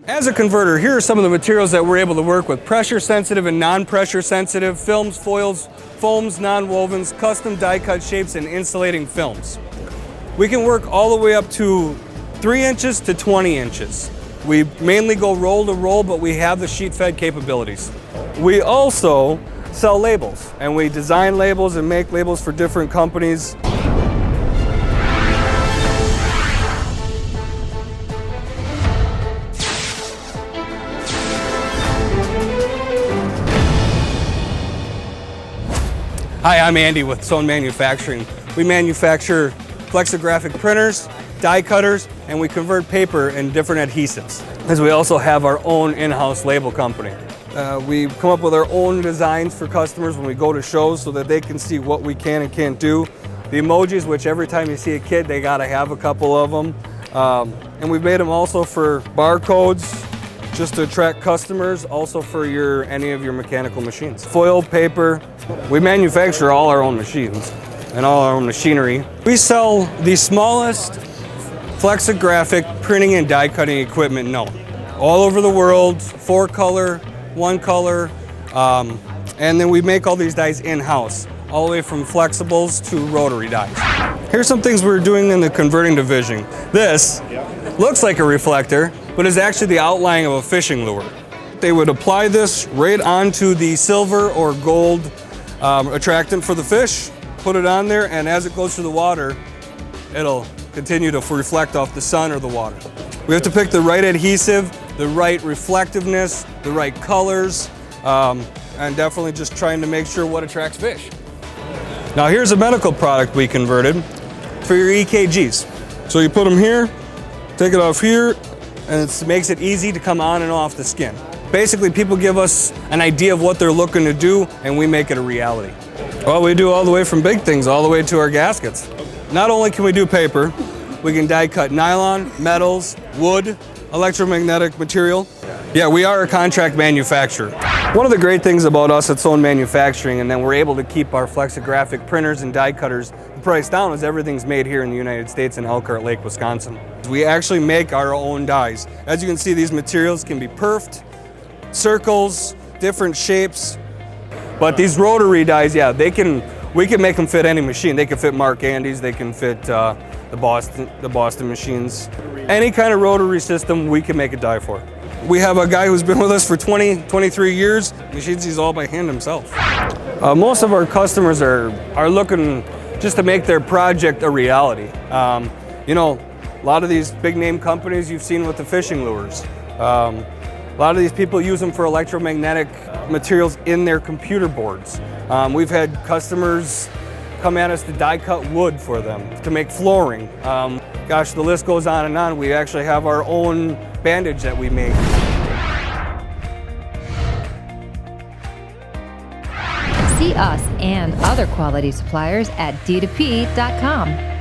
As a converter, here are some of the materials that we're able to work with: pressure sensitive and non-pressure sensitive, films, foils, foams, non-wovens, custom die cut shapes, and insulating films. We can work all the way up to 3 inches to 20 inches. We mainly go roll to roll, but we have the sheet fed capabilities. We also sell labels, and we design labels and make labels for different companies. Hi, I'm Andy with Sohn Manufacturing. We manufacture flexographic printers, die cutters, and we convert paper in different adhesives. As we also have our own in-house label company. We come up with our own designs for customers when we go to shows so that they can see what we can and can't do. The emojis, which every time you see a kid, they gotta have a couple of them. And we've made them also for barcodes, just to attract customers, also for any of your mechanical machines. Foil, paper, we manufacture all our own machines and all our own machinery. We sell the smallest flexographic printing and die cutting equipment known. All over the world, 4-color, 1-color, and then we make all these dies in-house, all the way from flexibles to rotary dies. Here's some things we're doing in the converting division. This looks like a reflector, but is actually the outline of a fishing lure. They would apply this right onto the silver or gold attractant for the fish, put it on there, and as it goes through the water, it'll continue to reflect off the sun or the water. We have to pick the right adhesive, the right reflectiveness, the right colors, and definitely just trying to make sure what attracts fish. Now here's a medical product we converted for your EKGs. So you put them here, take it off here, and it makes it easy to come on and off the skin. Basically, people give us an idea of what they're looking to do, and we make it a reality. Well, we do all the way from big things all the way to our gaskets. Not only can we do paper, we can die cut nylon, metals, wood, electromagnetic material. Yeah, we are a contract manufacturer. One of the great things about us at Sohn Manufacturing, and then we're able to keep our flexographic printers and die cutters the price down, is everything's made here in the United States in Elkhart Lake, Wisconsin. We actually make our own dies. As you can see, these materials can be perfed, circles, different shapes. But these rotary dies, yeah, we can make them fit any machine. They can fit Mark Andy's, they can fit the Boston machines. Any kind of rotary system, we can make a die for. We have a guy who's been with us for 23 years. Machines these all by hand himself. Most of our customers are looking just to make their project a reality. You know, a lot of these big name companies you've seen with the fishing lures. A lot of these people use them for electromagnetic materials in their computer boards. We've had customers come at us to die cut wood for them, to make flooring. Gosh, the list goes on and on. We actually have our own bandage that we make. See us and other quality suppliers at d2p.com.